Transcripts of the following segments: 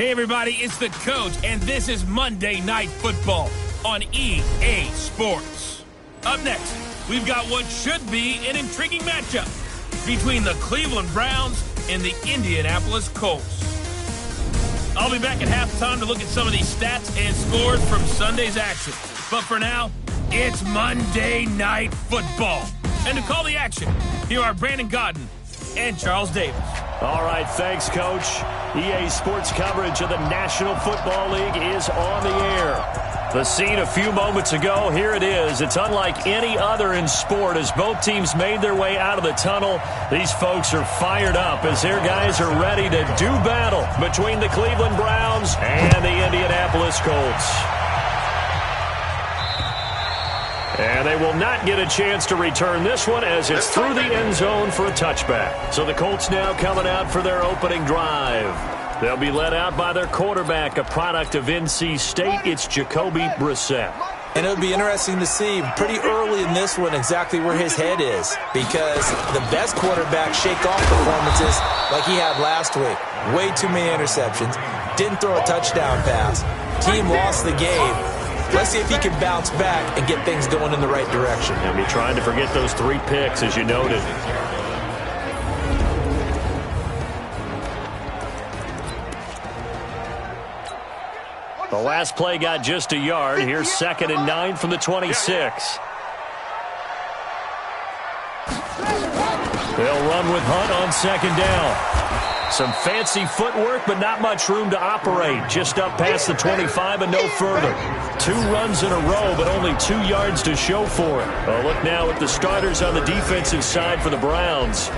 Hey, everybody, it's the Coach, and this is Monday Night Football on EA Sports. Up next, we've got what should be an intriguing matchup between the Cleveland Browns and the Indianapolis Colts. I'll be back at halftime to look at some of these stats and scores from Sunday's action. But for now, it's Monday Night Football. And to call the action, here are Brandon Godden and Charles Davis. All right, thanks, Coach. EA Sports coverage of the National Football League is on the air. The scene a few moments ago, here it is. It's unlike any other in sport as both teams made their way out of the tunnel. These folks are fired up as their guys are ready to do battle between the Cleveland Browns and the Indianapolis Colts. And they will not get a chance to return this one as it's through the end zone for a touchback. So the Colts now coming out for their opening drive. They'll be led out by their quarterback, a product of NC State. It's Jacoby Brissett. And it'll be interesting to see pretty early in this one exactly where his head is, because the best quarterback shake-off performances like he had last week. Way too many interceptions. Didn't throw a touchdown pass. Team lost the game. Let's see if he can bounce back and get things going in the right direction. And be trying to forget those 3 picks, as you noted. The last play got just a yard. Here's 2nd and 9 from the 26. They'll run with Hunt on 2nd down. Some fancy footwork, but not much room to operate. Just up past the 25 and no further. 2 runs in a row, but only 2 yards to show for it. A look now at the starters on the defensive side for the Browns.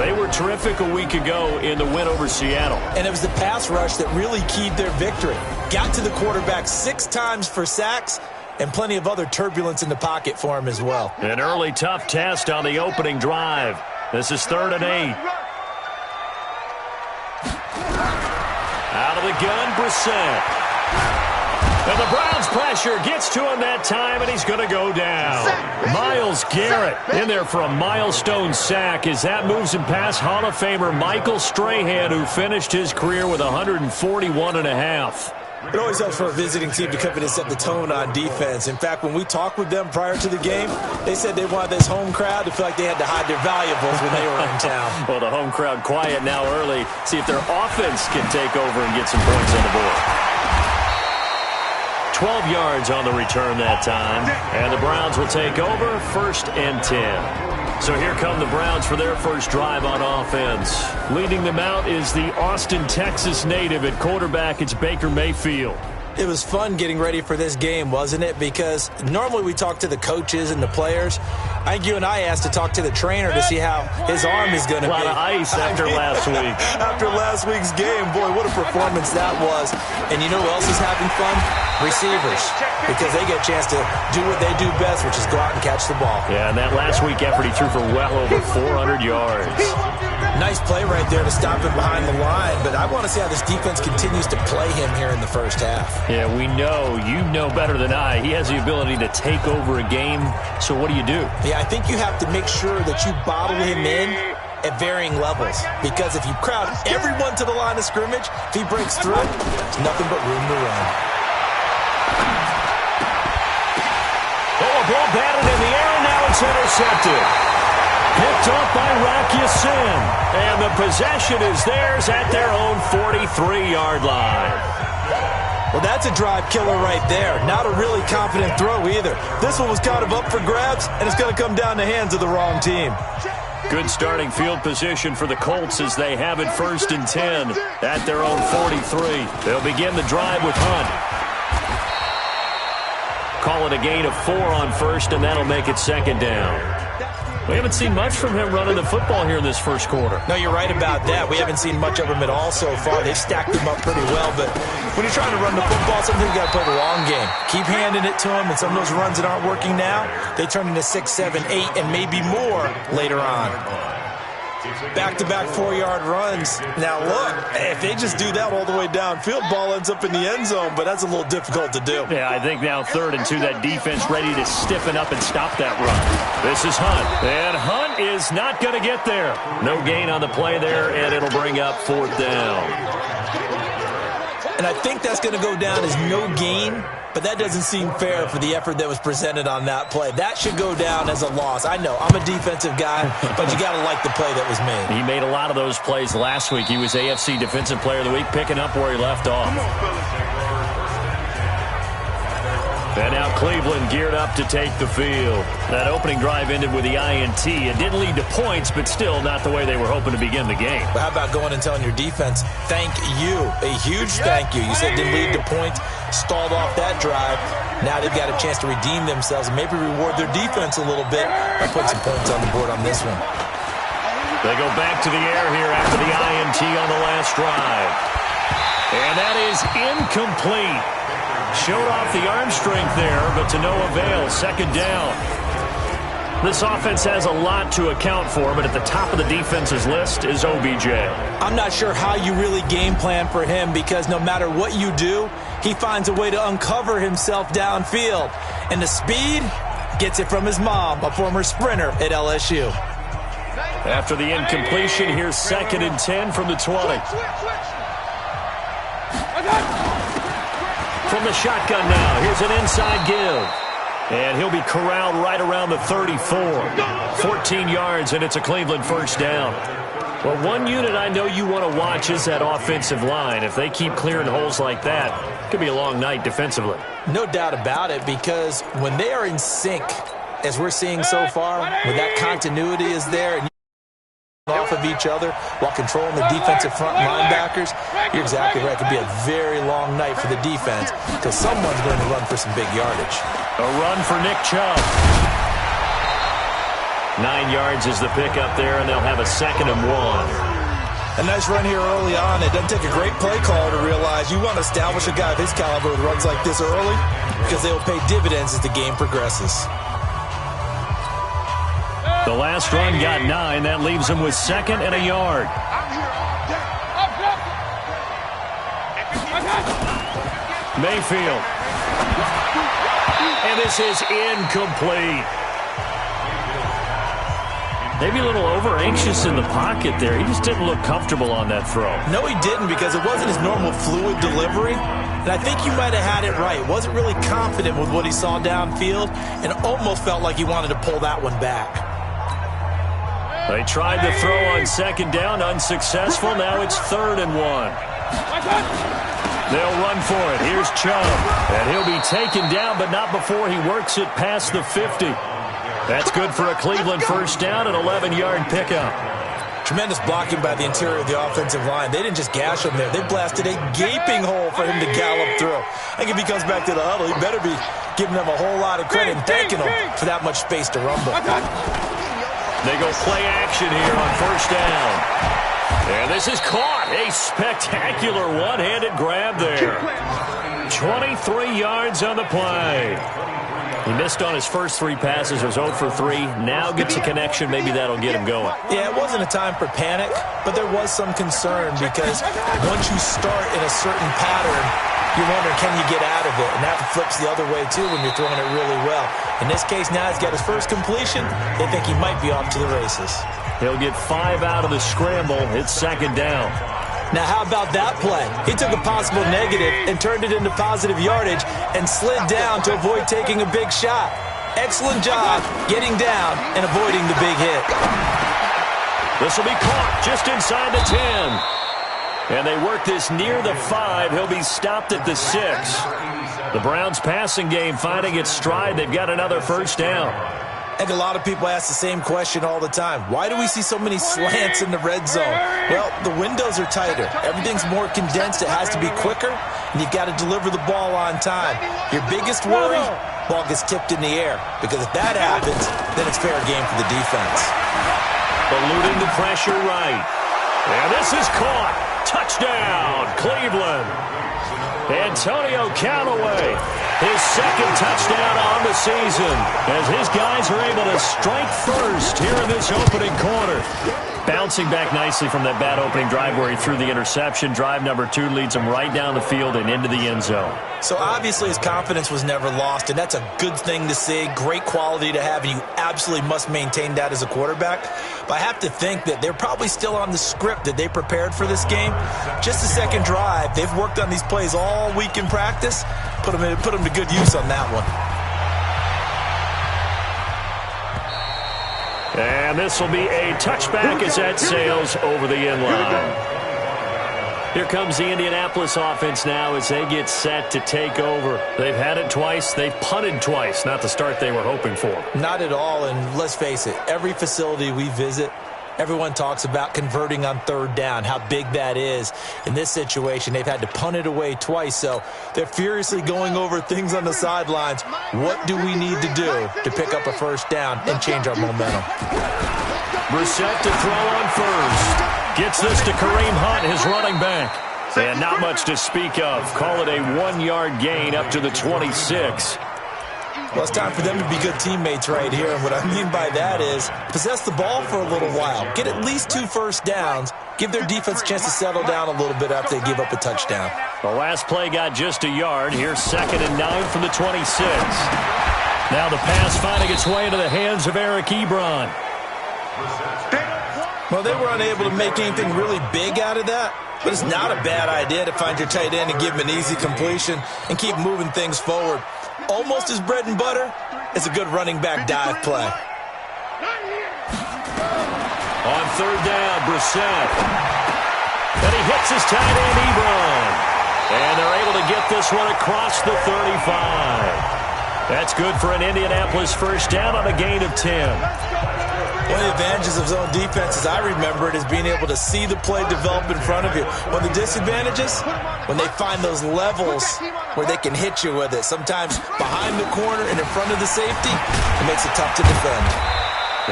They were terrific a week ago in the win over Seattle. And it was the pass rush that really keyed their victory. Got to the quarterback 6 times for sacks, and plenty of other turbulence in the pocket for him as well. An early tough test on the opening drive. This is 3rd and 8. Out of the gun, Brissett. And the Browns pressure gets to him that time, and he's going to go down. Myles Garrett in there for a milestone sack as that moves him past Hall of Famer Michael Strahan, who finished his career with 141.5. It always helps for a visiting team to come in and set the tone on defense. In fact, when we talked with them prior to the game, they said they wanted this home crowd to feel like they had to hide their valuables when they were in town. Well, the home crowd quiet now early. See if their offense can take over and get some points on the board. 12 yards on the return that time. And the Browns will take over 1st and 10. So here come the Browns for their first drive on offense. Leading them out is the Austin, Texas native at quarterback. It's Baker Mayfield. It was fun getting ready for this game, wasn't it? Because normally we talk to the coaches and the players. I think you and I asked to talk to the trainer to see how his arm is going to be. A lot of ice after last week. After last week's game, boy, what a performance that was. And you know who else is having fun? Receivers. Because they get a chance to do what they do best, which is go out and catch the ball. Yeah, and that last week effort, he threw for well over 400 yards. Nice play right there to stop him behind the line, but I want to see how this defense continues to play him here in the first half. Yeah, we know, you know better than I, he has the ability to take over a game, so what do you do? Yeah, I think you have to make sure that you bottle him in at varying levels, because if you crowd everyone to the line of scrimmage, if he breaks through, there's nothing but room to run. Oh, a ball batted in the air, and now it's intercepted. Picked off by Rocky Sin. And the possession is theirs at their own 43-yard line. Well, that's a drive killer right there. Not a really confident throw either. This one was kind of up for grabs, and it's going to come down the hands of the wrong team. Good starting field position for the Colts as they have it 1st and 10 at their own 43. They'll begin the drive with Hunt. Call it a gain of 4 on 1st, and that'll make it 2nd down. We haven't seen much from him running the football here in this first quarter. No, you're right about that. We haven't seen much of him at all so far. They've stacked him up pretty well, but when you're trying to run the football, sometimes you got to play the long game. Keep handing it to him, and some of those runs that aren't working now, they turn into 6, 7, 8, and maybe more later on. Back-to-back 4-yard runs. Now, look, if they just do that all the way downfield, ball ends up in the end zone, but that's a little difficult to do. Yeah, I think now 3rd and 2, that defense ready to stiffen up and stop that run. This is Hunt, and Hunt is not going to get there. No gain on the play there, and it'll bring up 4th down. And I think that's going to go down as no gain, but that doesn't seem fair for the effort that was presented on that play. That should go down as a loss. I know, I'm a defensive guy, but you got to like the play that was made. He made a lot of those plays last week. He was AFC Defensive Player of the Week, picking up where he left off. And now Cleveland geared up to take the field. That opening drive ended with the INT. It didn't lead to points, but still not the way they were hoping to begin the game. But how about going and telling your defense, thank you, a huge thank you. You said it didn't lead to points, stalled off that drive. Now they've got a chance to redeem themselves and maybe reward their defense a little bit by putting some points on the board on this one. They go back to the air here after the INT on the last drive. And that is incomplete. Showed off the arm strength there, but to no avail. Second down. This offense has a lot to account for, but at the top of the defense's list is OBJ. I'm not sure how you really game plan for him because no matter what you do, he finds a way to uncover himself downfield. And the speed gets it from his mom, a former sprinter at LSU. After the incompletion, here's 2nd and 10 from the 20. From the shotgun now, here's an inside give. And he'll be corralled right around the 34. 14 yards, and it's a Cleveland first down. Well, one unit I know you want to watch is that offensive line. If they keep clearing holes like that, it could be a long night defensively. No doubt about it, because when they are in sync, as we're seeing so far, when that continuity is there and off of each other while controlling the defensive front linebackers, you're exactly right. It could be a very long night for the defense because someone's going to run for some big yardage. A run for Nick Chubb. 9 yards is the pickup there, and they'll have a 2nd and 1. A nice run here early on. It doesn't take a great play caller to realize you want to establish a guy of his caliber with runs like this early because they will pay dividends as the game progresses. The last run got 9. That leaves him with 2nd and a yard. Mayfield. And this is incomplete. Maybe a little over-anxious in the pocket there. He just didn't look comfortable on that throw. No, he didn't because it wasn't his normal fluid delivery. And I think you might have had it right. Wasn't really confident with what he saw downfield and almost felt like he wanted to pull that one back. They tried the throw on 2nd down, unsuccessful. Now it's 3rd and 1. They'll run for it. Here's Chubb. And he'll be taken down, but not before he works it past the 50. That's good for a Cleveland first down, an 11-yard pickup. Tremendous blocking by the interior of the offensive line. They didn't just gash him there. They blasted a gaping hole for him to gallop through. I think if he comes back to the huddle, he better be giving them a whole lot of credit and thanking them for that much space to rumble. They go play action here on first down. And this is caught. A spectacular one-handed grab there. 23 yards on the play. He missed on his first 3 passes, was 0 for 3. Now gets a connection. Maybe that'll get him going. Yeah, it wasn't a time for panic, but there was some concern because once you start in a certain pattern, you're wondering, can you get out of it? And that flips the other way, too, when you're throwing it really well. In this case, now he's got his first completion. They think he might be off to the races. He'll get 5 out of the scramble. It's 2nd down. Now, how about that play? He took a possible negative and turned it into positive yardage and slid down to avoid taking a big shot. Excellent job getting down and avoiding the big hit. This will be caught just inside the 10. And they work this near the 5. He'll be stopped at the 6. The Browns' passing game finding its stride. They've got another first down. I think a lot of people ask the same question all the time. Why do we see so many slants in the red zone? Well, the windows are tighter. Everything's more condensed. It has to be quicker, and you've got to deliver the ball on time. Your biggest worry, ball gets tipped in the air, because if that happens, then it's fair game for the defense. Eluding the pressure right. And this is caught. Touchdown, Cleveland. Antonio Callaway His second touchdown on the season as his guys are able to strike first here in this opening quarter. Bouncing back nicely from that bad opening drive where he threw the interception. Drive number 2 leads him right down the field and into the end zone. So obviously his confidence was never lost, and that's a good thing to see. Great quality to have, and you absolutely must maintain that as a quarterback. But I have to think that they're probably still on the script that they prepared for this game. Just the second drive, they've worked on these plays all week in practice. Put them to good use on that one. And this will be a touchback as that sails over the end line. Here comes the Indianapolis offense now as they get set to take over. They've had it twice. They've punted twice. Not the start they were hoping for. Not at all, and let's face it, every facility we visit, everyone talks about converting on third down, how big that is. In this situation, they've had to punt it away twice, so they're furiously going over things on the sidelines. What do we need to do to pick up a first down and change our momentum? Brissett to throw on first. Gets this to Kareem Hunt, his running back. And not much to speak of. Call it a 1-yard gain up to the 26. Well, it's time for them to be good teammates right here. And what I mean by that is possess the ball for a little while. Get at least 2 first downs. Give their defense a chance to settle down a little bit after they give up a touchdown. The last play got just a yard. Here's 2nd and 9 from the 26. Now the pass finding its way into the hands of Eric Ebron. Well, they were unable to make anything really big out of that. But it's not a bad idea to find your tight end and give him an easy completion and keep moving things forward. Almost his bread and butter is a good running back dive play. On 3rd down, Brissett. And he hits his tight end, Ebron. And they're able to get this one across the 35. That's good for an Indianapolis first down on a gain of 10. One of the advantages of zone defense, as I remember it, is being able to see the play develop in front of you. One of the disadvantages, when they find those levels where they can hit you with it. Sometimes behind the corner and in front of the safety, it makes it tough to defend.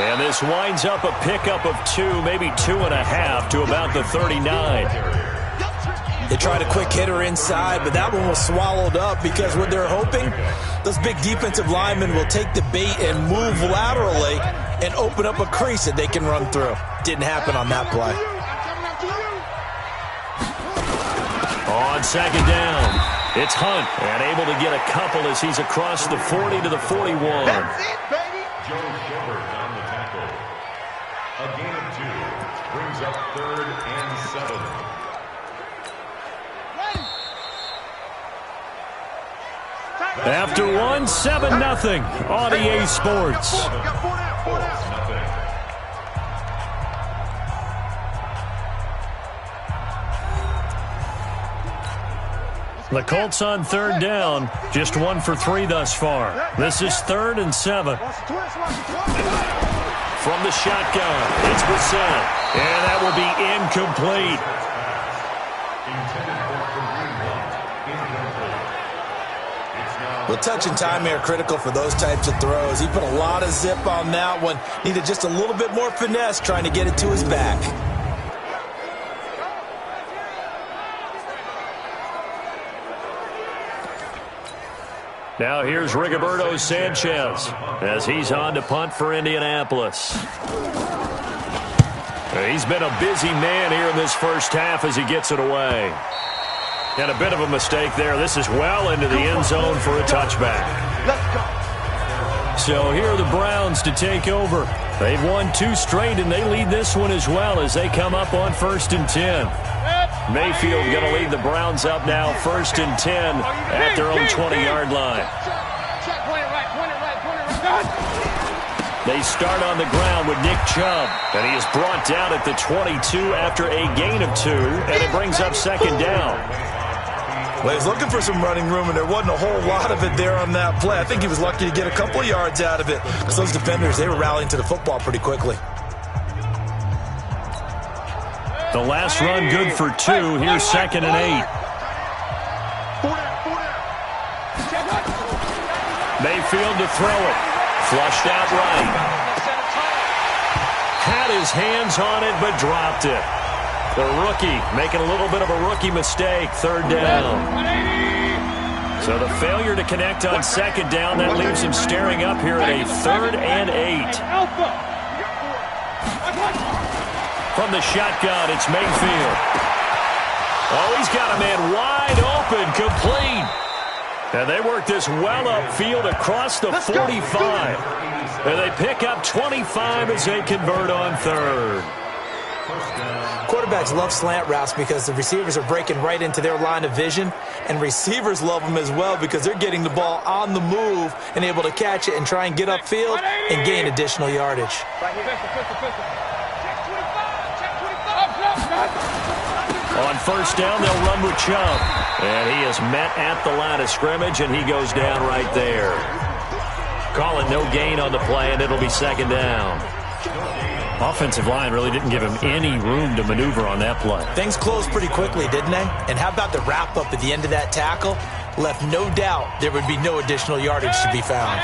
And this winds up a pickup of 2, maybe 2.5 to about the 39. They tried a quick hitter inside, but that one was swallowed up because what they're hoping, those big defensive linemen will take the bait and move laterally and open up a crease that they can run through. Didn't happen on that play. On 2nd down, it's Hunt, and able to get a couple as he's across the 40 to the 41. That's it, baby. Joe Shepard on the tackle. A gain of 2 brings up 3rd and 7. After 1, 7-0 on EA Sports. The Colts on 3rd down, just 1 for 3 thus far. This is 3rd and 7. From the shotgun, it's Brissett, and that will be incomplete. Well, touch and time are critical for those types of throws. He put a lot of zip on that one. Needed just a little bit more finesse trying to get it to his back. Now here's Rigoberto Sanchez as he's on to punt for Indianapolis. He's been a busy man here in this first half as he gets it away. And a bit of a mistake there. This is well into the end zone for a touchback. So here are the Browns to take over. They've won 2 straight, and they lead this one as well as they come up on 1st and 10. Mayfield going to lead the Browns up now 1st and 10 at their own 20-yard line. They start on the ground with Nick Chubb, and he is brought down at the 22 after a gain of 2, and it brings up 2nd down. Well, he was looking for some running room, and there wasn't a whole lot of it there on that play. I think he was lucky to get a couple of yards out of it because those defenders, they were rallying to the football pretty quickly. The last run good for 2. Here's 2nd and 8. Mayfield to throw it. Flushed out right. Had his hands on it, but dropped it. The rookie making a little bit of a rookie mistake. 3rd down. So the failure to connect on second down, that leaves him staring up here at a 3rd and 8. From the shotgun, it's Mayfield. Oh, he's got a man wide open, complete. And they work this well upfield across the 45. And they pick up 25 as they convert on 3rd. Quarterbacks love slant routes because the receivers are breaking right into their line of vision, and receivers love them as well because they're getting the ball on the move and able to catch it and try and get upfield and gain additional yardage. On first down, they'll run with Chubb. And he is met at the line of scrimmage, and he goes down right there. Call it no gain on the play, and it'll be second down. Offensive line really didn't give him any room to maneuver on that play. Things closed pretty quickly, didn't they? And how about the wrap-up at the end of that tackle? Left no doubt there would be no additional yardage to be found.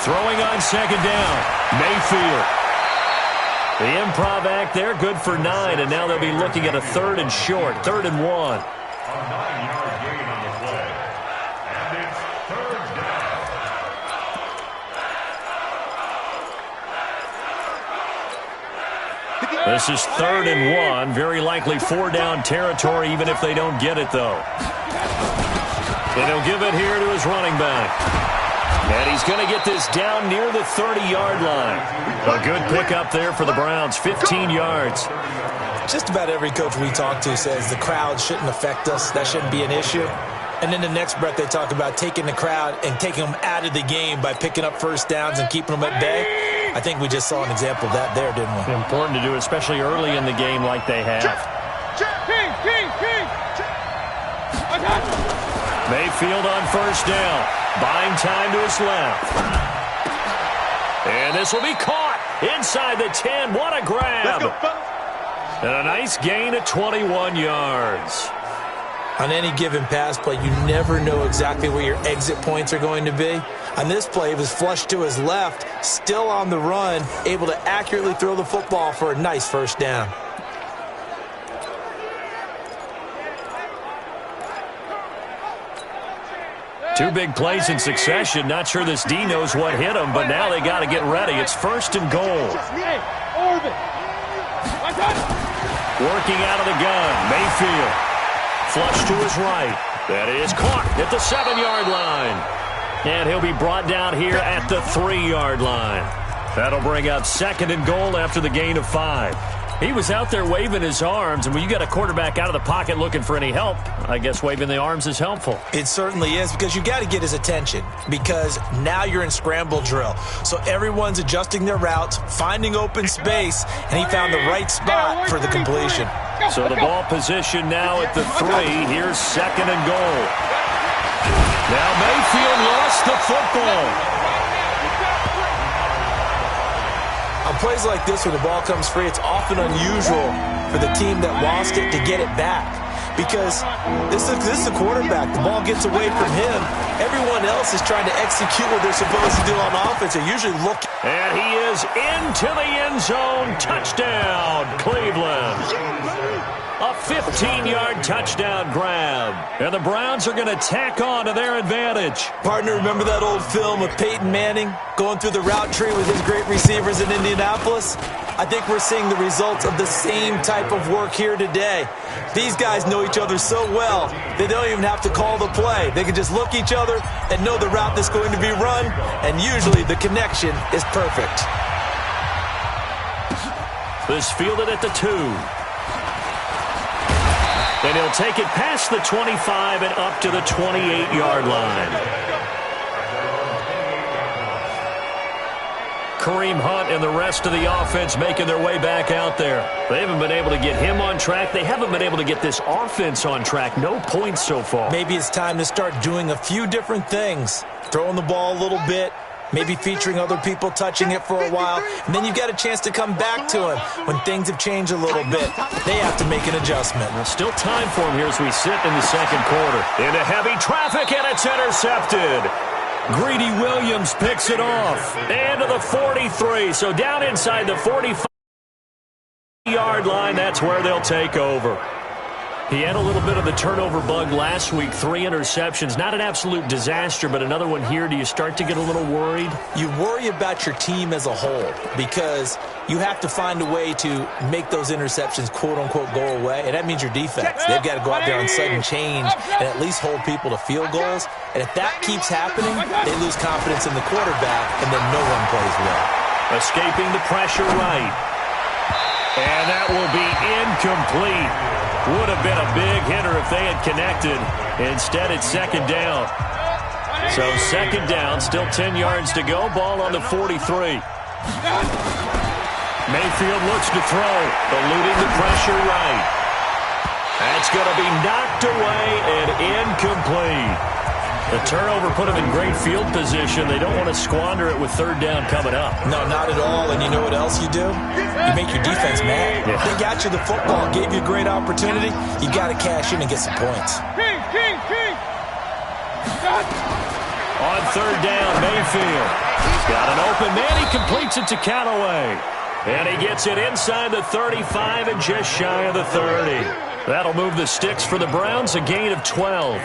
Throwing on second down, Mayfield. The improv act there, good for 9, and now they'll be looking at a 3rd and short, 3rd and 1. A 9-yard gain on the play. And it's 3rd down. This is 3rd and 1, very likely 4-down territory, even if they don't get it, though. And he'll give it here to his running back. And he's going to get this down near the 30-yard line. A good pickup there for the Browns, 15 yards. Just about every coach we talk to says the crowd shouldn't affect us. That shouldn't be an issue. And then the next breath they talk about taking the crowd and taking them out of the game by picking up first downs and keeping them at bay. I think we just saw an example of that there, didn't we? Important to do, especially early in the game like they have. Mayfield on first down. Buying time to his left. And this will be caught inside the 10. What a grab. And a nice gain at 21 yards. On any given pass play, you never know exactly where your exit points are going to be. On this play, it was flushed to his left, still on the run, able to accurately throw the football for a nice first down. Two big plays in succession. Not sure this D knows what hit him, but now they got to get ready. It's 1st and goal. Working out of the gun, Mayfield. Flush to his right. That is caught at the 7-yard line. And he'll be brought down here at the 3-yard line. That'll bring up 2nd and goal after the gain of 5. He was out there waving his arms, and when you got a quarterback out of the pocket looking for any help, I guess waving the arms is helpful. It certainly is, because you got to get his attention, because now you're in scramble drill. So everyone's adjusting their routes, finding open space, and he found the right spot for the completion. So the ball position now at the 3. Here's 2nd and goal. Now Mayfield lost the football. On plays like this, when the ball comes free, it's often unusual for the team that lost it to get it back. Because this is the quarterback. The ball gets away from him. Everyone else is trying to execute what they're supposed to do on offense. They're usually looking. And he is into the end zone. Touchdown, Cleveland. A 15-yard touchdown grab. And the Browns are going to tack on to their advantage. Partner, remember that old film of Peyton Manning going through the route tree with his great receivers in Indianapolis? I think we're seeing the results of the same type of work here today. These guys know each other so well, they don't even have to call the play. They can just look each other and know the route that's going to be run, and usually the connection is perfect. This fielded at the 2. And he'll take it past the 25 and up to the 28-yard line. Kareem Hunt and the rest of the offense making their way back out there. They haven't been able to get him on track. They haven't been able to get this offense on track. No points so far. Maybe it's time to start doing a few different things. Throwing the ball a little bit, maybe featuring other people touching it for a while, and then you've got a chance to come back to him when things have changed a little bit. They have to make an adjustment. Well, still time for him here as we sit in the second quarter. Into heavy traffic, and it's intercepted. Greedy Williams picks it off. Into the 43, so down inside the 45-yard line, that's where they'll take over. He had a little bit of the turnover bug last week, 3 interceptions. Not an absolute disaster, but another one here. Do you start to get a little worried? You worry about your team as a whole because you have to find a way to make those interceptions, quote-unquote, go away, and that means your defense. They've got to go out there on sudden change and at least hold people to field goals, and if that keeps happening, they lose confidence in the quarterback, and then no one plays well. Escaping the pressure right. And that will be incomplete. Would have been a big hitter if they had connected. Instead, it's second down. So second down, still 10 yards to go. Ball on the 43. Mayfield looks to throw, eluding the pressure right. That's going to be knocked away and incomplete. The turnover put them in great field position. They don't want to squander it with third down coming up. No, not at all. And you know what else you do? You make your defense mad. Yeah. They got you the football, gave you a great opportunity. You got to cash in and get some points. On third down, Mayfield. He's got an open man. He completes it to Callaway. And he gets it inside the 35 and just shy of the 30. That'll move the sticks for the Browns, a gain of 12.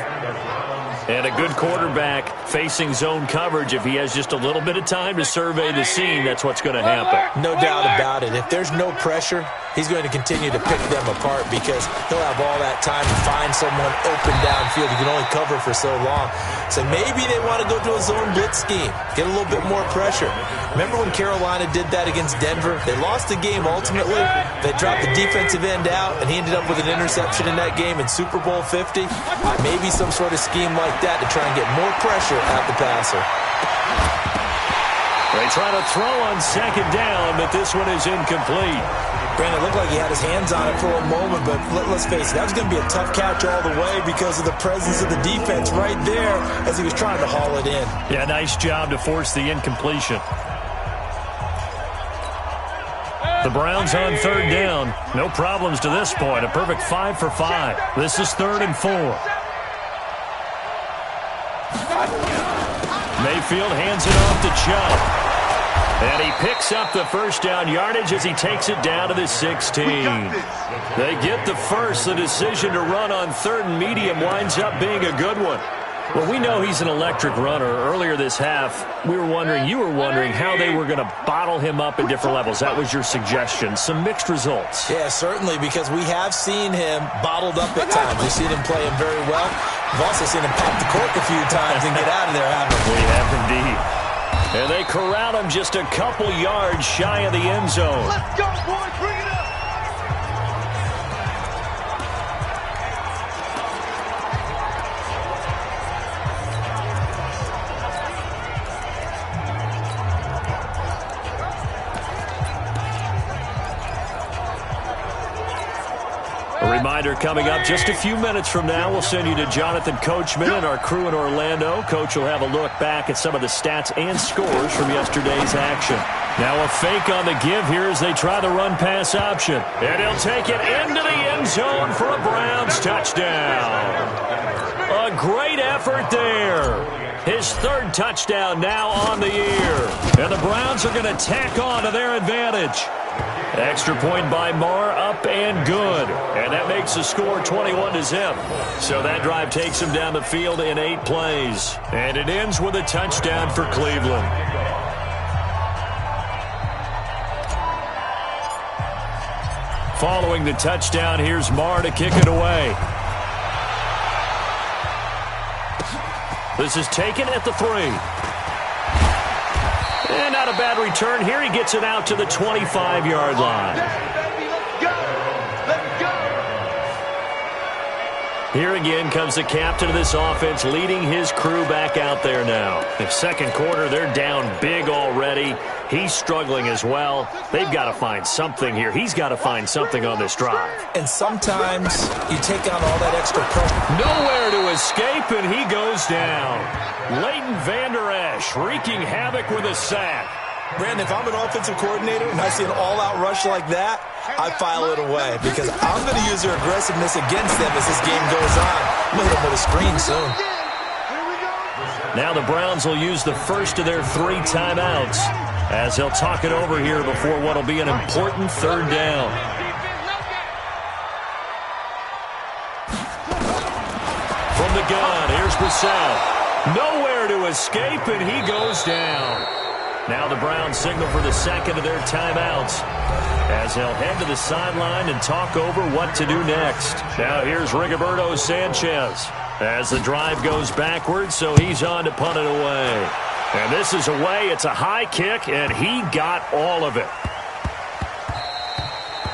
And a good quarterback facing zone coverage. If he has just a little bit of time to survey the scene, that's what's going to happen. No doubt about it. If there's no pressure, he's going to continue to pick them apart because he'll have all that time to find someone open downfield. He can only cover for so long. So maybe they want to go to a zone blitz scheme, get a little bit more pressure. Remember when Carolina did that against Denver? They lost the game ultimately. They dropped the defensive end out, and he ended up with an interception in that game in Super Bowl 50. Maybe some sort of scheme like that to try and get more pressure at the passer. They try to throw on second down, but this one is incomplete. Brandon, it looked like he had his hands on it for a moment, but let's face it, that was going to be a tough catch all the way because of the presence of the defense right there as he was trying to haul it in. Yeah, nice job to force the incompletion. The Browns on third down. No problems to this point. A perfect 5 for 5. This is 3rd and 4. Mayfield hands it off to Chubb. And he picks up the first down yardage as he takes it down to the 16. They get the first. The decision to run on 3rd and medium winds up being a good one. Well, we know he's an electric runner. Earlier this half, you were wondering how they were going to bottle him up at different levels. That was your suggestion. Some mixed results. Yeah, certainly, because we have seen him bottled up at times. We've seen him play him very well. We've also seen him pop the cork a few times and get out of there, haven't we? We have indeed. And they corral him just a couple yards shy of the end zone. Let's go, boys. Bring it up. A reminder coming up just a few minutes from now, we'll send you to Jonathan Coachman and our crew in Orlando. Coach will have a look back at some of the stats and scores from yesterday's action. Now a fake on the give here as they try the run-pass option. And he'll take it into the end zone for a Browns touchdown. A great effort there. His 3rd touchdown now on the year. And the Browns are going to tack on to their advantage. Extra point by Marr, up and good. And that makes the score 21-0. So that drive takes him down the field in 8 plays. And it ends with a touchdown for Cleveland. Following the touchdown, here's Marr to kick it away. This is taken at the 3. And not a bad return here. He gets it out to the 25-yard line. Here again comes the captain of this offense leading his crew back out there now. In second quarter, they're down big already. He's struggling as well. They've got to find something here. He's got to find something on this drive. And sometimes you take on all that extra pressure. Nowhere to escape, and he goes down. Leighton Vander Esch wreaking havoc with a sack. Brandon, if I'm an offensive coordinator and I see an all-out rush like that, I file it away because I'm going to use their aggressiveness against them as this game goes on. I'm going to hit them with a screen soon. Now the Browns will use the first of their 3 timeouts as they'll talk it over here before what will be an important third down. From the gun, here's Brissett. Nowhere to escape, and he goes down. Now the Browns signal for the second of their timeouts as they'll head to the sideline and talk over what to do next. Now here's Rigoberto Sanchez as the drive goes backwards, so he's on to punt it away. And this is away. It's a high kick, and he got all of it.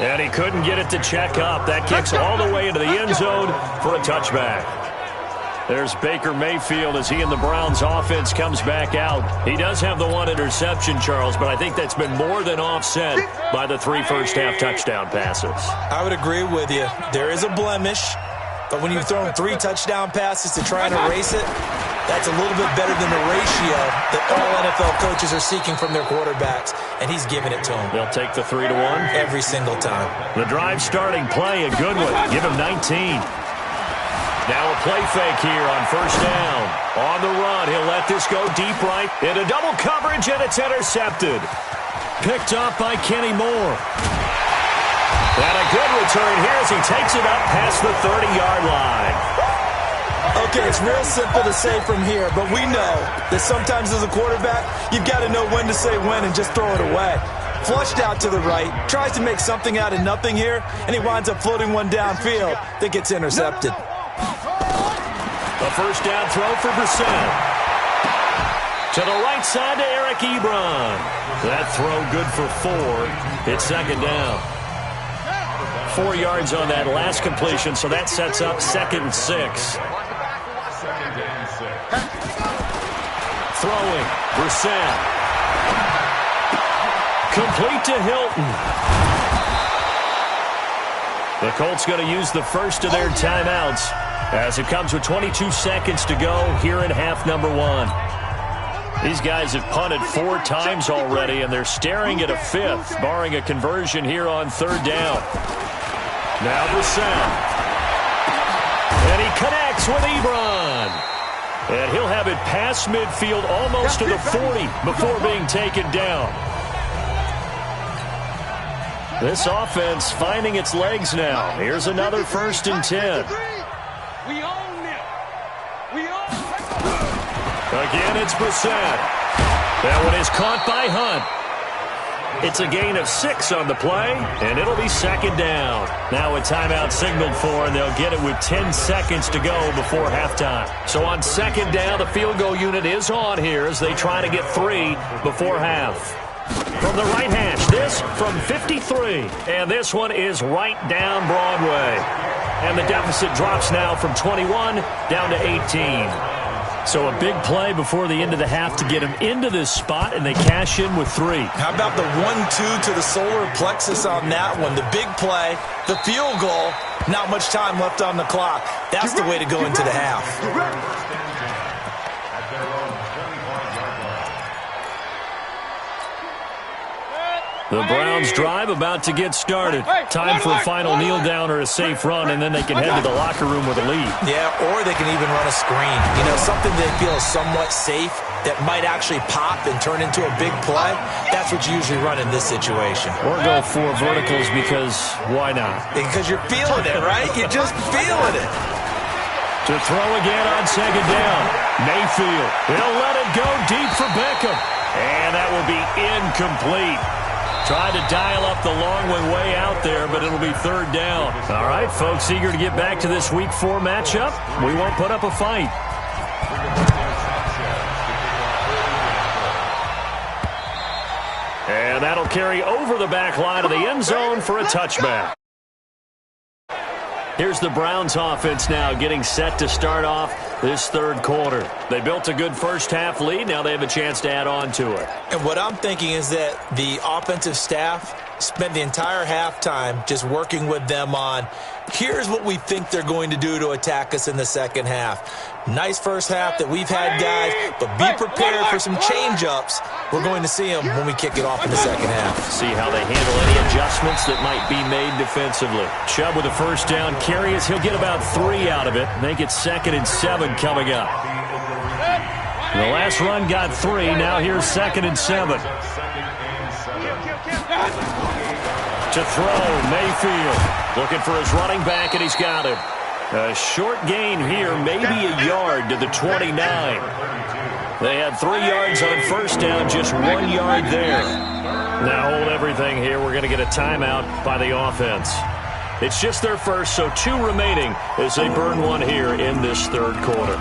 And he couldn't get it to check up. That kicks all the way into the end zone for a touchback. There's Baker Mayfield as he and the Browns offense comes back out. He does have the 1 interception, Charles, but I think that's been more than offset by the 3 first-half touchdown passes. I would agree with you. There is a blemish, but when you've thrown 3 touchdown passes to try and erase it, that's a little bit better than the ratio that all NFL coaches are seeking from their quarterbacks, and he's giving it to them. They'll take the 3-1. Every single time. The drive starting play, a good one. Give him 19. Now a play fake here on first down. On the run, he'll let this go deep right into double coverage, and it's intercepted. Picked up by Kenny Moore. And a good return here as he takes it up past the 30-yard line. Okay, it's real simple to say from here, but we know that sometimes as a quarterback, you've got to know when to say when and just throw it away. Flushed out to the right, tries to make something out of nothing here, and he winds up floating one downfield that gets intercepted. A first down throw for Brissett. To the right side to Eric Ebron. That throw good for 4. It's second down. 4 yards on that last completion, so that sets up 2nd and 6. Throwing, Brissett. Complete to Hilton. The Colts going to use the first of their timeouts as it comes with 22 seconds to go here in half number 1. These guys have punted 4 times already, and they're staring at a 5th, barring a conversion here on 3rd down. Now Brissett. And he connects with Ebron. And he'll have it past midfield almost to the 40 before being taken down. This offense finding its legs now. Here's another 1st and 10. Again, it's Brissett. That one is caught by Hunt. It's a gain of 6 on the play, and it'll be second down. Now a timeout signaled for, and they'll get it with 10 seconds to go before halftime. So on second down, the field goal unit is on here as they try to get 3 before half. From the right hash, this from 53. And this one is right down Broadway. And the deficit drops now from 21 down to 18. So a big play before the end of the half to get him into this spot, and they cash in with 3. How about the 1-2 to the solar plexus on that one? The big play, the field goal, not much time left on the clock. That's the way to go into the half. The Browns drive about to get started. Time for a final kneel down or a safe run, and then they can head to the locker room with a lead. Yeah, or they can even run a screen. You know, something they feel is somewhat safe that might actually pop and turn into a big play. That's what you usually run in this situation. Or go 4 verticals because why not? Because you're feeling it, right? You're just feeling it. To throw again on second down. Mayfield. He'll let it go deep for Beckham. And that will be incomplete. Tried to dial up the long one way out there, but it'll be 3rd down. All right, folks, eager to get back to this Week 4 matchup. We won't put up a fight. And that'll carry over the back line of the end zone for a touchback. Here's the Browns offense now getting set to start off this third quarter. They built a good first-half lead. Now they have a chance to add on to it. And what I'm thinking is that the offensive staff spent the entire halftime just working with them on, here's what we think they're going to do to attack us in the second half. Nice first half that we've had, guys, but be prepared for some change-ups. We're going to see them when we kick it off in the second half. See how they handle any adjustments that might be made defensively. Chubb with a first down carry as he'll get about 3 out of it. Make it 2nd and 7 coming up. The last run got 3. Now here's 2nd and 7. To throw, Mayfield. Looking for his running back, and he's got him. A short gain here, maybe a yard to the 29. They had 3 yards on first down, just 1 yard there. Now hold everything here. We're going to get a timeout by the offense. It's just their first, so 2 remaining as they burn 1 here in this third quarter.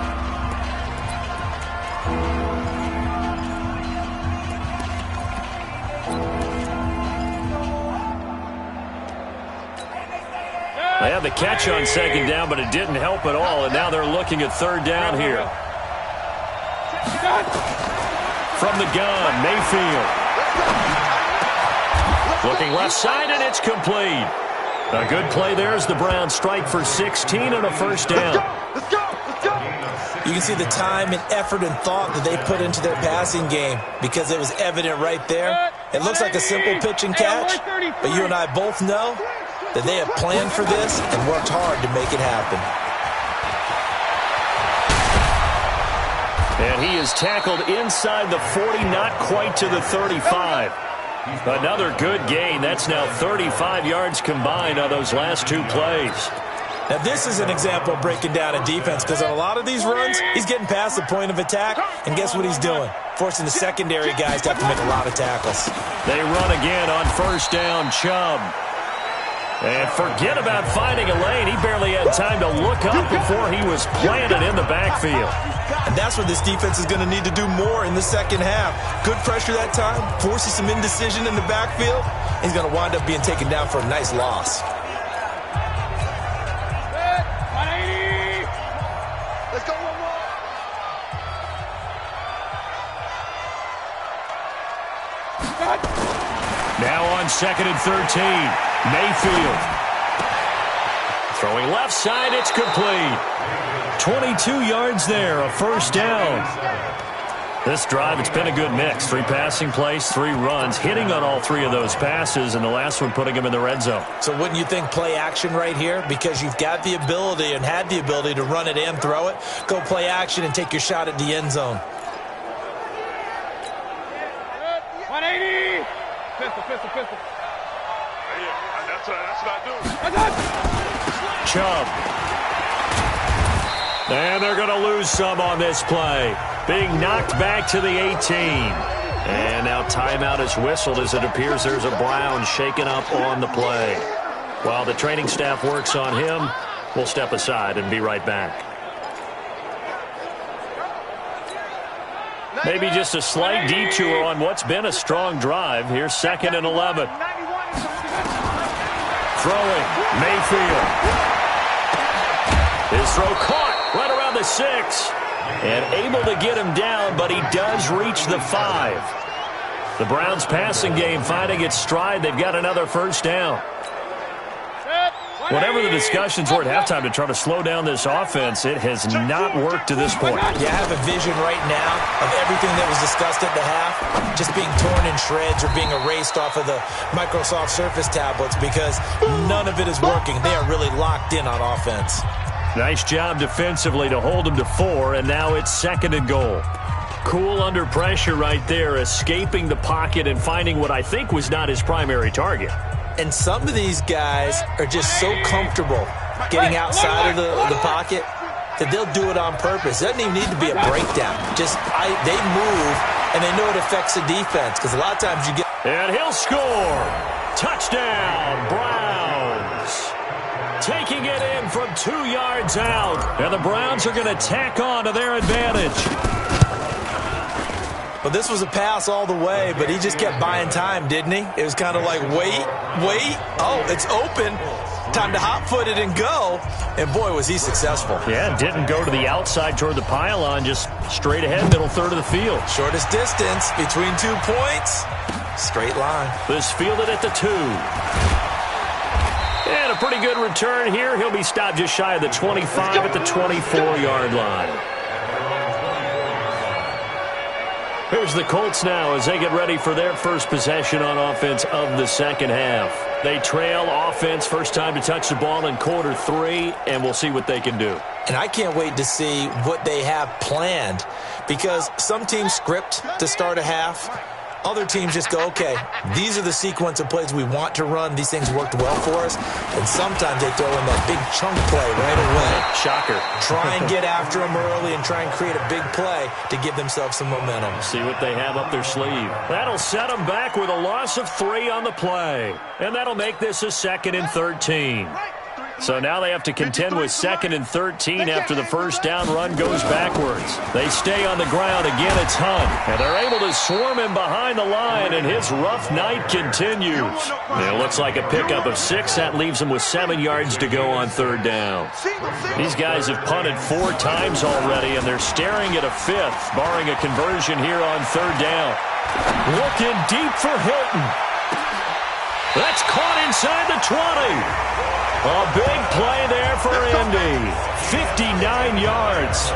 They had the catch on second down, but it didn't help at all, and now they're looking at third down here. From the gun, Mayfield. Looking left side, and it's complete. A good play there as the Browns strike for 16 and a first down. You can see the time and effort and thought that they put into their passing game because it was evident right there. It looks like a simple pitch and catch, but you and I both know that they have planned for this and worked hard to make it happen. And he is tackled inside the 40, not quite to the 35. Another good gain. That's now 35 yards combined on those last 2 plays. Now, this is an example of breaking down a defense because on a lot of these runs, he's getting past the point of attack, and guess what he's doing? Forcing the secondary guys to have to make a lot of tackles. They run again on first down, Chubb. And forget about finding a lane. He barely had time to look up before he was planted in the backfield. And that's what this defense is going to need to do more in the second half. Good pressure that time, forces some indecision in the backfield. He's going to wind up being taken down for a nice loss. Let's go, one more. Now on 2nd and 13. Mayfield. Throwing left side, it's complete. 22 yards there, a first down. This drive, it's been a good mix. 3 passing plays, 3 runs, hitting on all 3 of those passes, and the last one putting him in the red zone. So wouldn't you think play action right here? Because you've got the ability and had the ability to run it and throw it. Go play action and take your shot at the end zone. 180. Pistol. That's what I do. Chubb. And they're going to lose some on this play. Being knocked back to the 18. And now timeout is whistled as it appears there's a Brown shaken up on the play. While the training staff works on him, we'll step aside and be right back. Maybe just a slight detour on what's been a strong drive. Here's 2nd and 11. Throwing, Mayfield. His throw caught right around the 6. And able to get him down, but he does reach the 5. The Browns passing game finding its stride. They've got another first down. Whatever the discussions were at halftime to try to slow down this offense, it has not worked to this point. Yeah, I have a vision right now of everything that was discussed at the half just being torn in shreds or being erased off of the Microsoft Surface tablets because none of it is working. They are really locked in on offense. Nice job defensively to hold him to 4, and now it's 2nd and goal. Cool under pressure right there, escaping the pocket and finding what I think was not his primary target. And some of these guys are just so comfortable getting outside of the pocket that they'll do it on purpose. It doesn't even need to be a breakdown. They move, and they know it affects the defense because a lot of times you get... And he'll score. Touchdown, Browns. Taking it in from 2 yards out. And the Browns are going to tack on to their advantage. But this was a pass all the way, but he just kept buying time, didn't he? It was kind of like, wait. Oh, it's open. Time to hot-foot it and go. And, boy, was he successful. Yeah, didn't go to the outside toward the pylon, just straight ahead, middle third of the field. Shortest distance between 2 points. Straight line. This fielded at the 2. And a pretty good return here. He'll be stopped just shy of the 25 at the 24-yard line. Here's the Colts now as they get ready for their first possession on offense of the second half. They trail offense, first time to touch the ball in quarter 3, and we'll see what they can do. And I can't wait to see what they have planned, because some teams script to start a half. Other teams just go, okay, these are the sequence of plays we want to run. These things worked well for us. And sometimes they throw in that big chunk play right away. Shocker. Try and get after them early and try and create a big play to give themselves some momentum. See what they have up their sleeve. That'll set them back with a loss of 3 on the play. And that'll make this a 2nd and 13. So now they have to contend with 2nd and 13 after the first down run goes backwards. They stay on the ground. Again, it's Hunt. And they're able to swarm him behind the line, and his rough night continues. It looks like a pickup of 6. That leaves him with 7 yards to go on 3rd down. These guys have punted 4 times already, and they're staring at a 5th, barring a conversion here on 3rd down. Looking deep for Hilton. That's caught inside the 20. A big play there for Indy. 59 yards.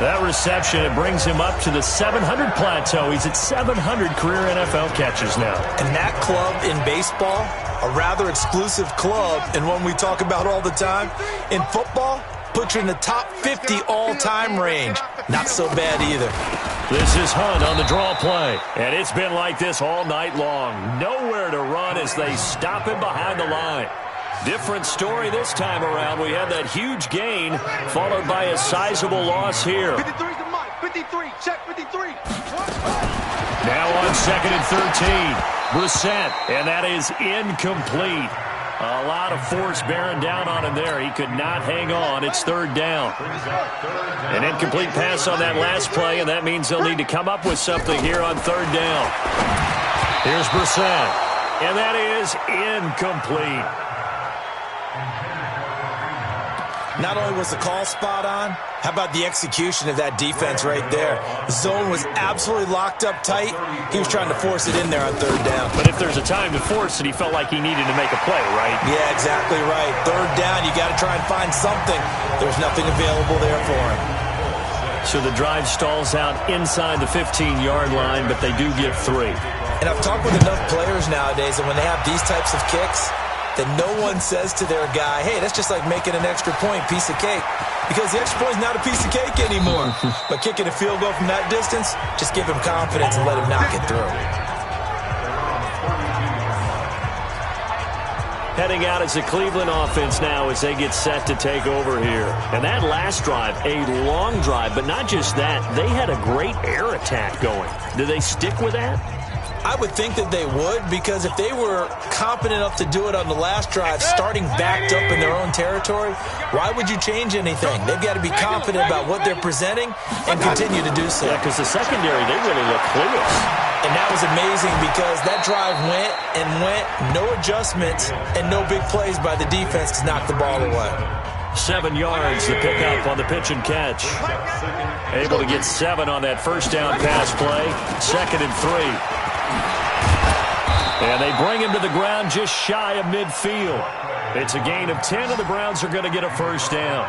That reception, it brings him up to the 700 plateau. He's at 700 career NFL catches now. And that club in baseball, a rather exclusive club, and one we talk about all the time. In football, puts you in the top 50 all-time range. Not so bad either. This is Hunt on the draw play. And it's been like this all night long. Nowhere to run as they stop him behind the line. Different story this time around. We had that huge gain, followed by a sizable loss here. 53's the mic. 53. Check 53. Now on 2nd and 13. Brissett, and that is incomplete. A lot of force bearing down on him there. He could not hang on. It's 3rd down. An incomplete pass on that last play, and that means they'll need to come up with something here on 3rd down. Here's Brissett, and that is incomplete. Not only was the call spot on, how about the execution of that defense right there? The zone was absolutely locked up tight. He was trying to force it in there on 3rd down. But if there's a time to force it, he felt like he needed to make a play, right? Yeah, exactly right. 3rd down, you got to try and find something. There's nothing available there for him. So the drive stalls out inside the 15-yard line, but they do get 3. And I've talked with enough players nowadays that when they have these types of kicks, that no one says to their guy, hey, that's just like making an extra point, piece of cake. Because the extra point is not a piece of cake anymore. But kicking a field goal from that distance, just give him confidence and let him knock it through. Heading out as the Cleveland offense now as they get set to take over here. And that last drive, a long drive, but not just that. They had a great air attack going. Do they stick with that? I would think that they would, because if they were competent enough to do it on the last drive, starting backed up in their own territory, why would you change anything? They've got to be confident about what they're presenting and continue to do so. Yeah, because the secondary, they really look clueless. And that was amazing because that drive went and went, no adjustments and no big plays by the defense to knock the ball away. 7 yards, the pickup on the pitch and catch. Able to get 7 on that first down pass play. 2nd and 3. And they bring him to the ground just shy of midfield. It's a gain of 10, and the Browns are going to get a first down.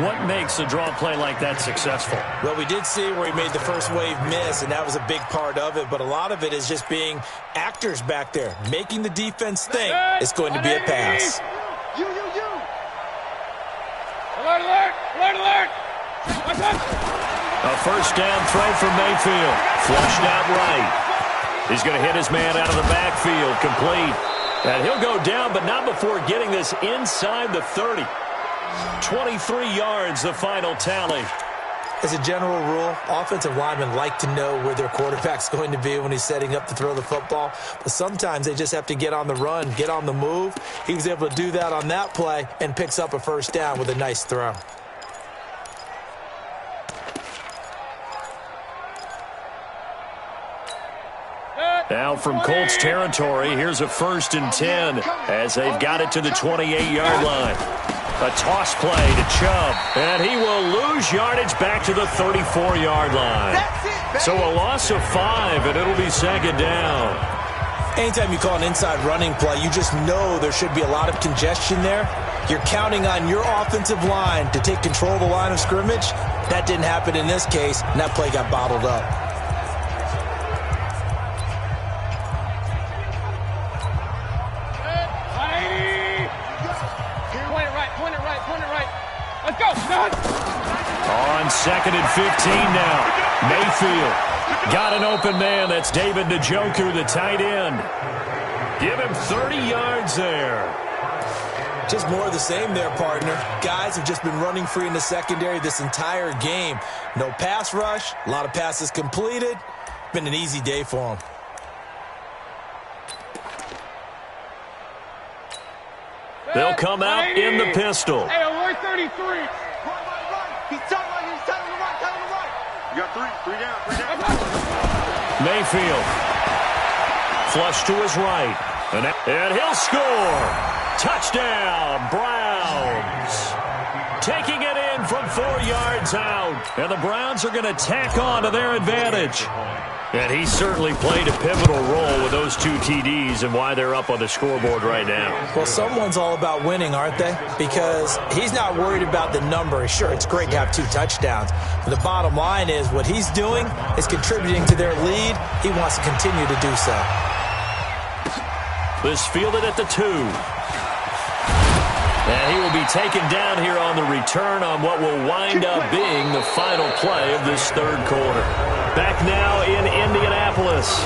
What makes a draw play like that successful? Well, we did see where he made the first wave miss, and that was a big part of it. But a lot of it is just being actors back there, making the defense think it's going to be a pass. You. Alert, alert, alert, alert. A first down throw from Mayfield. Flushed out right. He's going to hit his man out of the backfield, complete. And he'll go down, but not before getting this inside the 30. 23 yards, the final tally. As a general rule, offensive linemen like to know where their quarterback's going to be when he's setting up to throw the football. But sometimes they just have to get on the run, get on the move. He was able to do that on that play and picks up a first down with a nice throw. Good. Now from Colts territory, here's a 1st and 10 as they've got it to the 28-yard line. A toss play to Chubb, and he will lose yardage back to the 34-yard line. So a loss of 5, and it'll be 2nd down. Anytime you call an inside running play, you just know there should be a lot of congestion there. You're counting on your offensive line to take control of the line of scrimmage. That didn't happen in this case, and that play got bottled up. Let's go. On 2nd and 15 now. Mayfield got an open man. That's David Njoku, the tight end. Give him 30 yards there. Just more of the same there, partner. Guys have just been running free in the secondary this entire game. No pass rush, a lot of passes completed. Been an easy day for them. They'll come out in the pistol. Hey, alert 33. He's telling the right. You got three down. Mayfield. Flush to his right. And he'll score. Touchdown, Browns. Taking it in from 4 yards out. And the Browns are going to tack on to their advantage. And he certainly played a pivotal role with those 2 TDs and why they're up on the scoreboard right now. Well, someone's all about winning, aren't they? Because he's not worried about the number. Sure, it's great to have 2 touchdowns. But the bottom line is what he's doing is contributing to their lead. He wants to continue to do so. This fielded at the 2. And he will be taken down here on the return on what will wind up being the final play of this 3rd quarter. Back now in Indianapolis.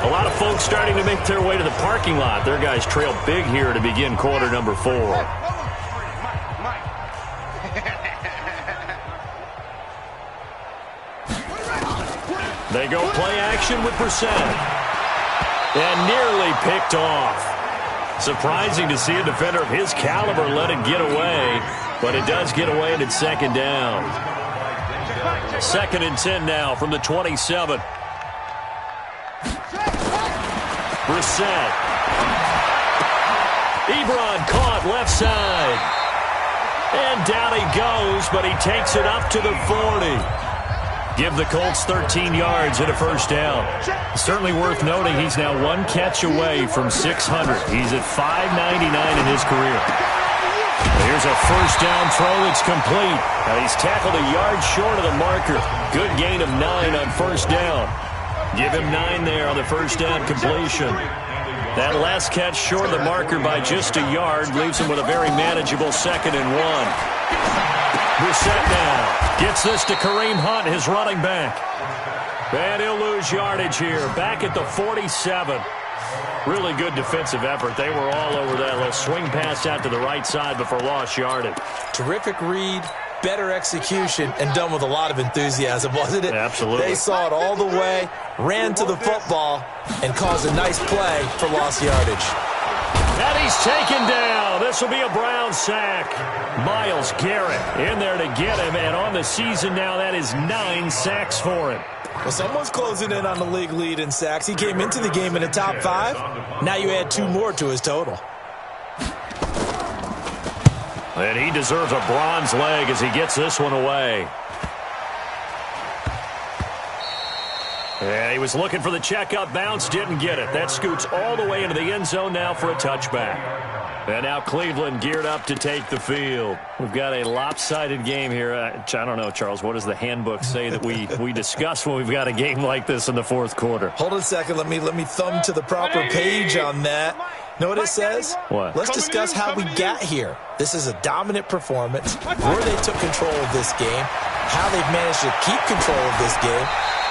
A lot of folks starting to make their way to the parking lot. Their guys trail big here to begin quarter number 4. They go play action with Brissett. And nearly picked off. Surprising to see a defender of his caliber let it get away, but it does get away and it's 2nd down. 2nd and 10 now from the 27. Brissett. Ebron caught left side. And down he goes, but he takes it up to the 40. Give the Colts 13 yards and a 1st down. Certainly worth noting he's now 1 catch away from 600. He's at 599 in his career. Here's a 1st down throw that's complete. Now he's tackled a yard short of the marker. Good gain of 9 on 1st down. Give him 9 there on the 1st down completion. That last catch short of the marker by just a yard leaves him with a very manageable 2nd and 1. Brissett now gets this to Kareem Hunt, his running back. And he'll lose yardage here. Back at the 47. Really good defensive effort. They were all over that little swing pass out to the right side before lost yardage. Terrific read, better execution, and done with a lot of enthusiasm, wasn't it? Absolutely. They saw it all the way, ran to the football, and caused a nice play for lost yardage. And he's taken down. This will be a Brown sack. Myles Garrett in there to get him, and on the season now, that is 9 sacks for him. Well, someone's closing in on the league lead in sacks. He came into the game in the top 5. Now you add 2 more to his total. And he deserves a bronze leg as he gets this one away. And he was looking for the checkup bounce, didn't get it. That scoots all the way into the end zone now for a touchback. And now Cleveland geared up to take the field. We've got a lopsided game here. I don't know, Charles, what does the handbook say that we discuss when we've got a game like this in the 4th quarter? Hold on a second. Let me thumb to the proper page on that. Know what it says? What? Let's discuss how we got here. This is a dominant performance, where they took control of this game, how they've managed to keep control of this game,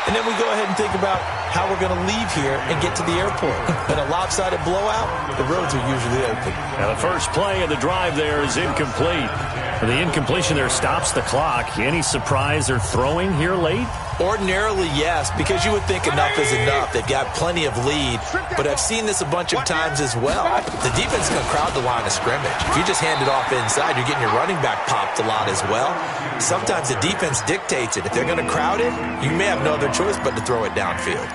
and then we go ahead and think about how we're going to leave here and get to the airport. In a lopsided blowout, the roads are usually open. Now the first play of the drive there is incomplete. The incompletion there stops the clock. Any surprise they're throwing here late? Ordinarily, yes, because you would think enough is enough. They've got plenty of lead, but I've seen this a bunch of times as well. The defense is going to crowd the line of scrimmage. If you just hand it off inside, you're getting your running back popped a lot as well. Sometimes the defense dictates it. If they're going to crowd it, you may have no other choice but to throw it downfield.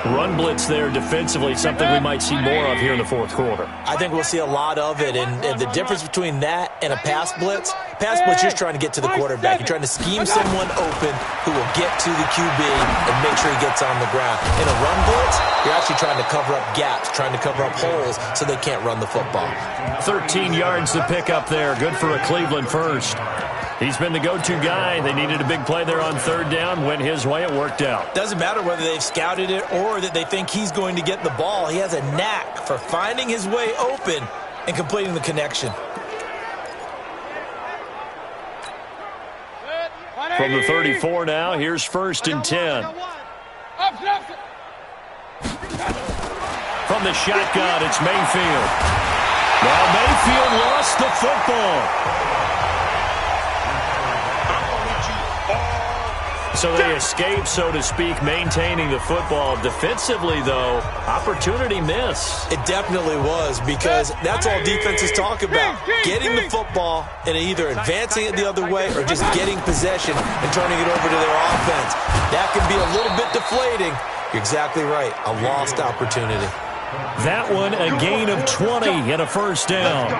Run blitz there defensively, something we might see more of here in the fourth quarter. I think we'll see a lot of it, and the difference between that and a pass blitz, you're just trying to get to the quarterback. You're trying to scheme someone open who will get to the QB and make sure he gets on the ground. In a run blitz, you're actually trying to cover up gaps, trying to cover up holes so they can't run the football. 13 yards to pick up there. Good for a Cleveland first. He's been the go-to guy. They needed a big play there on third down. Went his way. It worked out. Doesn't matter whether they've scouted it or that they think he's going to get the ball. He has a knack for finding his way open and completing the connection. From the 34 now, here's 1st and 10. From the shotgun, it's Mayfield. Now Mayfield lost the football. So they escape, so to speak, maintaining the football. Defensively, though, opportunity miss. It definitely was, because that's all defenses talk about. Getting the football and either advancing it the other way or just getting possession and turning it over to their offense. That can be a little bit deflating. You're exactly right. A lost opportunity. That one, a gain of 20 and a first down.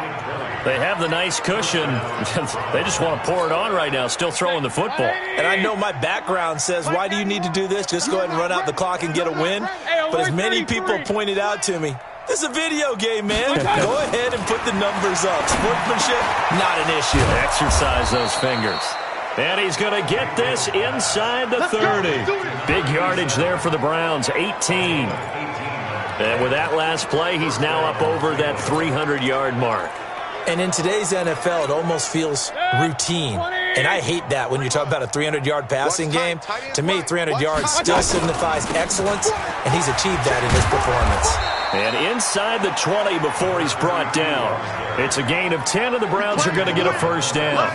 They have the nice cushion. They just want to pour it on right now, still throwing the football. And I know my background says, why do you need to do this? Just go ahead and run out the clock and get a win. But as many people pointed out to me, this is a video game, man. Go ahead and put the numbers up. Sportsmanship, not an issue. Exercise those fingers. And he's going to get this inside the 30. Big yardage there for the Browns, 18. And with that last play, he's now up over that 300-yard mark. And in today's NFL, it almost feels routine. And I hate that when you talk about a 300-yard passing game. To me, 300 yards still signifies excellence, and he's achieved that in his performance. And inside the 20 before he's brought down. It's a gain of 10, and the Browns are going to get a first down.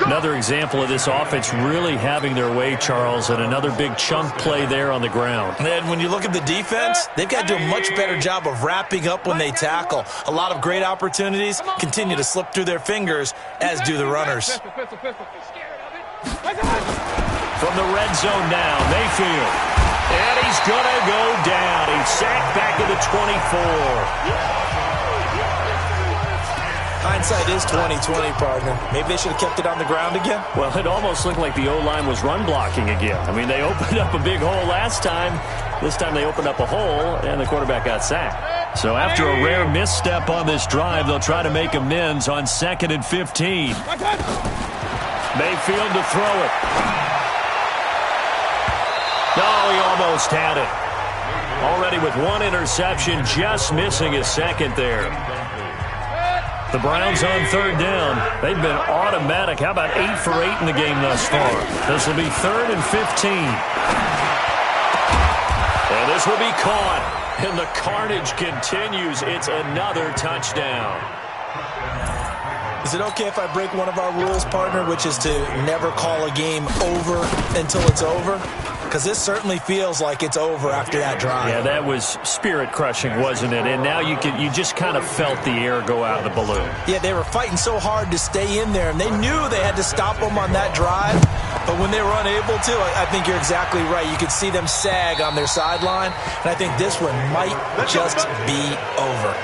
Another example of this offense really having their way, Charles, and another big chunk play there on the ground. And when you look at the defense, they've got to do a much better job of wrapping up when they tackle. A lot of great opportunities continue to slip through their fingers, as do the runners. From the red zone now, Mayfield. And he's going to go down. He's sacked back at the 24. Hindsight is 20/20, partner. Maybe they should have kept it on the ground again. Well, it almost looked like the O-line was run blocking again. I mean, they opened up a big hole last time. This time they opened up a hole, and the quarterback got sacked. So after a rare misstep on this drive, they'll try to make amends on 2nd and 15. Mayfield to throw it. No, he almost had it. Already with one interception, just missing his second there. The Browns on third down. They've been automatic. How about 8 for 8 in the game thus far? This will be 3rd and 15. And this will be caught. And the carnage continues. It's another touchdown. Is it okay if I break one of our rules, partner, which is to never call a game over until it's over? Because this certainly feels like it's over after that drive. Yeah, that was spirit-crushing, wasn't it? And now you just kind of felt the air go out of the balloon. Yeah, they were fighting so hard to stay in there, and they knew they had to stop them on that drive. But when they were unable to, I think you're exactly right. You could see them sag on their sideline, and I think this one might just be over.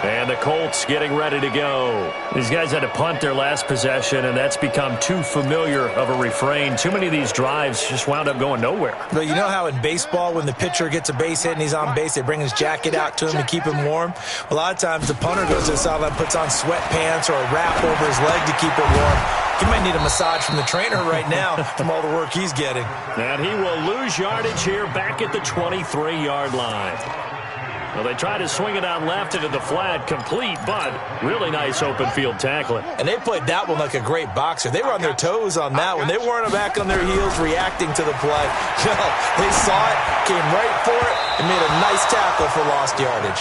And the Colts getting ready to go. These guys had to punt their last possession, and that's become too familiar of a refrain. Too many of these drives just wound up going nowhere. But you know how in baseball, when the pitcher gets a base hit and he's on base, they bring his jacket out to him to keep him warm? A lot of times the punter goes to the sideline, puts on sweatpants or a wrap over his leg to keep it warm. He might need a massage from the trainer right now from all the work he's getting. And he will lose yardage here back at the 23-yard line. Well, they tried to swing it out left into the flat, complete, but really nice open field tackling. And they played that one like a great boxer. They were on their toes on that one. They weren't back on their heels reacting to the play. No, they saw it, came right for it, and made a nice tackle for lost yardage.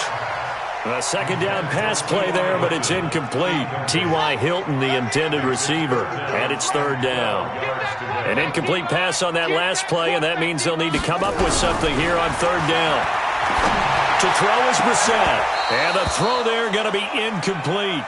A second down pass play there, but it's incomplete. T.Y. Hilton, the intended receiver, and it's third down. An incomplete pass on that last play, and that means they'll need to come up with something here on third down. To throw is Brissett, and the throw there going to be incomplete.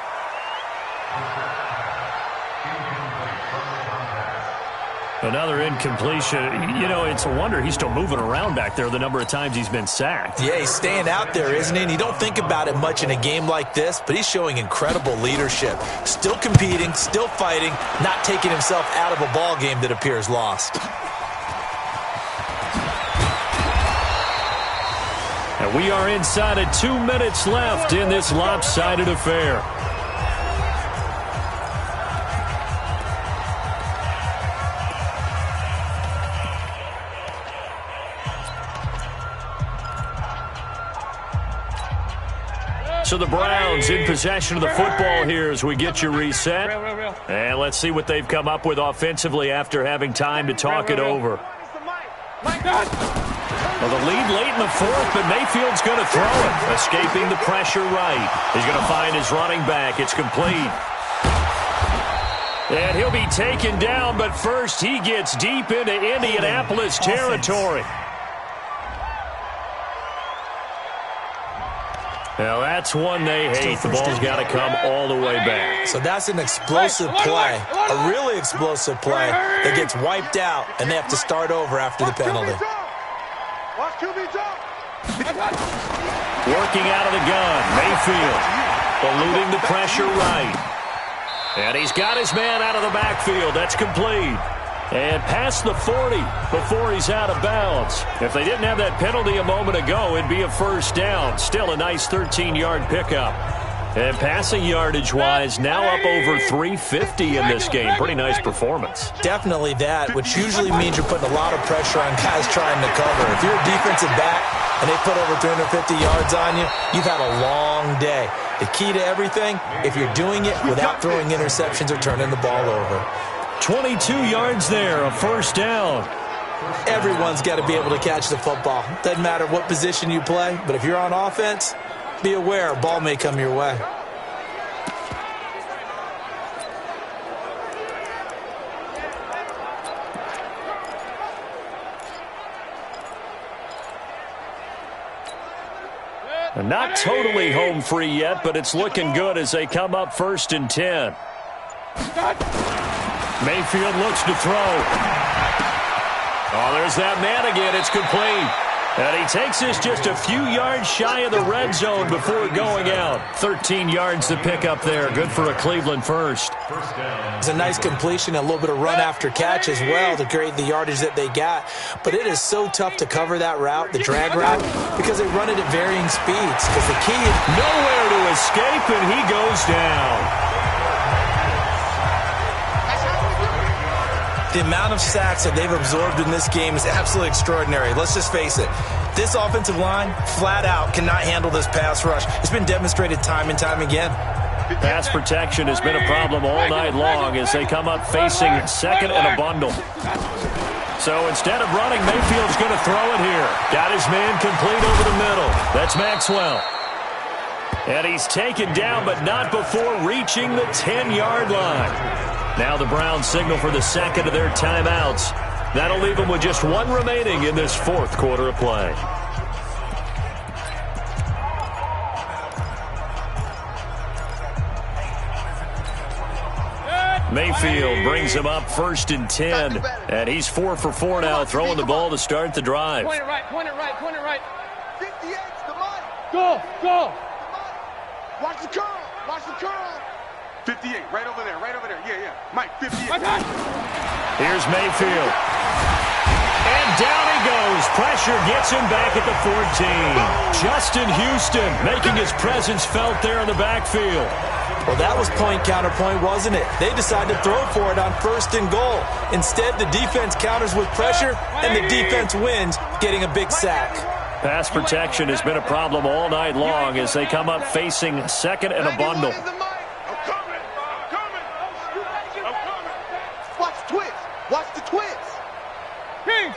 Another incompletion. You know, it's a wonder he's still moving around back there the number of times he's been sacked. Yeah, he's staying out there, isn't he? And you don't think about it much in a game like this, but he's showing incredible leadership. Still competing, still fighting, not taking himself out of a ball game that appears lost. And we are inside of 2 minutes left in this lopsided affair. So the Browns in possession of the football here as we get you reset. And let's see what they've come up with offensively after having time to talk it over. Well, the lead late in the fourth, but Mayfield's going to throw it. Escaping the pressure right. He's going to find his running back. It's complete. And he'll be taken down, but first he gets deep into Indianapolis territory. Now, that's one they hate. The ball's got to come all the way back. So that's an explosive play, a really explosive play that gets wiped out, and they have to start over after the penalty. Working out of the gun, Mayfield eluding the pressure right. And he's got his man out of the backfield. That's complete. And past the 40 before he's out of bounds. If they didn't have that penalty a moment ago, it'd be a first down. Still a nice 13-yard pickup. And passing yardage-wise, now up over 350 in this game. Pretty nice performance. Definitely that, which usually means you're putting a lot of pressure on guys trying to cover. If you're a defensive back and they put over 350 yards on you, you've had a long day. The key to everything, if you're doing it without throwing interceptions or turning the ball over. 22 yards there, a first down. Everyone's got to be able to catch the football. Doesn't matter what position you play, but if you're on offense, be aware a ball may come your way. Not totally home free yet, but it's looking good as they come up 1st and 10. Mayfield looks to throw. Oh, there's that man again. It's complete. And he takes this just a few yards shy of the red zone before going out. 13 yards to pick up there. Good for a Cleveland first. It's a nice completion, a little bit of run after catch as well to create the yardage that they got. But it is so tough to cover that route, the drag route, because they run it at varying speeds. Because the key is nowhere to escape, and he goes down. The amount of sacks that they've absorbed in this game is absolutely extraordinary. Let's just face it. This offensive line, flat out, cannot handle this pass rush. It's been demonstrated time and time again. Pass protection has been a problem all night long as they come up facing second and a bundle. So instead of running, Mayfield's going to throw it here. Got his man complete over the middle. That's Maxwell. And he's taken down, but not before reaching the 10-yard line. Now the Browns signal for the second of their timeouts. That'll leave them with just one remaining in this fourth quarter of play. Mayfield brings him up 1st and 10. And he's 4 for 4 now, throwing the ball to start the drive. Point it right, point it right, point it right. 58's the money. Go, go. Watch the curl, watch the curl. 58, right over there, yeah. Mike, 58. Here's Mayfield. And down he goes. Pressure gets him back at the 14. Justin Houston making his presence felt there in the backfield. Well, that was point counterpoint, wasn't it? They decided to throw for it on 1st and goal. Instead, the defense counters with pressure, and the defense wins, getting a big sack. Pass protection has been a problem all night long as they come up facing second and a bundle. Watch the twist. Kings.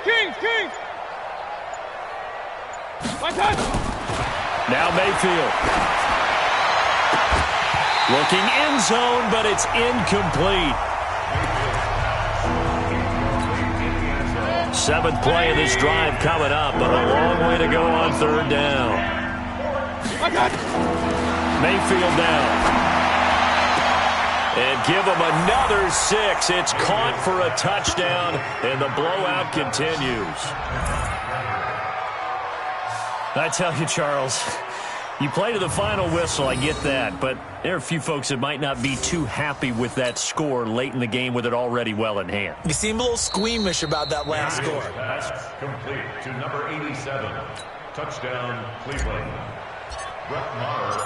Now Mayfield. Looking end zone, but it's incomplete. 7th play of this drive coming up, but a long way to go on 3rd down. Mayfield down. And give them another 6. It's caught for a touchdown, and the blowout continues. I tell you, Charles, you play to the final whistle, I get that, but there are a few folks that might not be too happy with that score late in the game with it already well in hand. You seem a little squeamish about that last score. Pass complete to number 87. Touchdown, Cleveland. Brett Maher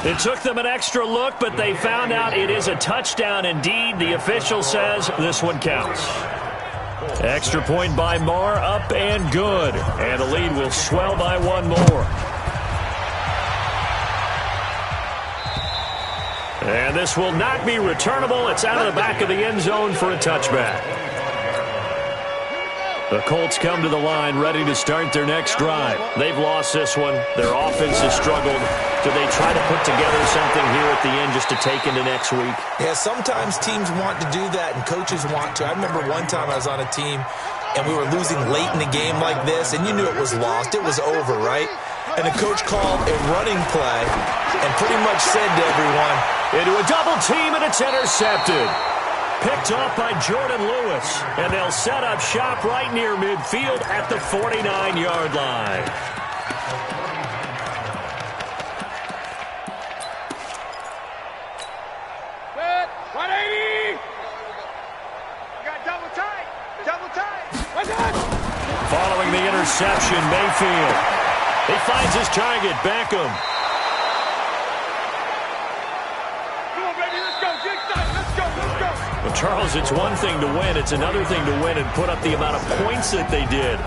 on It took them an extra look, but they found out it is a touchdown indeed. The official says this one counts. Extra point by Marr, up and good. And the lead will swell by one more. And this will not be returnable. It's out of the back of the end zone for a touchback. The Colts come to the line ready to start their next drive. They've lost this one. Their offense has struggled. Do they try to put together something here at the end just to take into next week? Yeah, sometimes teams want to do that and coaches want to. I remember one time I was on a team and we were losing late in the game like this, and you knew it was lost. It was over, right? And the coach called a running play and pretty much said to everyone, into a double team, and it's intercepted. Picked off by Jordan Lewis, and they'll set up shop right near midfield at the 49-yard line. Good. 180. You got double tight. Double tight. What's that? Following the interception, Mayfield. He finds his target, Beckham. Well, Charles, it's one thing to win. It's another thing to win and put up the amount of points that they did.